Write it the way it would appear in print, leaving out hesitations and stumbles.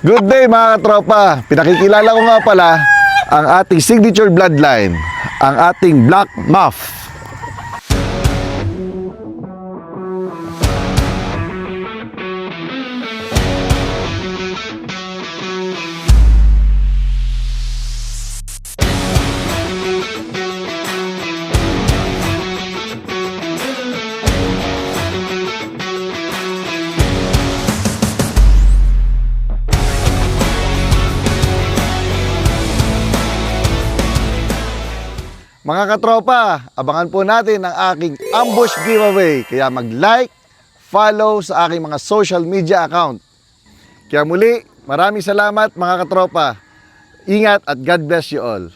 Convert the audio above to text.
Good day mga katropa. Pinakikilala ko nga pala ang ating signature bloodline, ang ating Black Muff. Mga katropa, abangan po natin ang aking ambush giveaway. Kaya mag-like, follow sa aking mga social media account. Kaya muli, maraming salamat mga katropa. Ingat at God bless you all.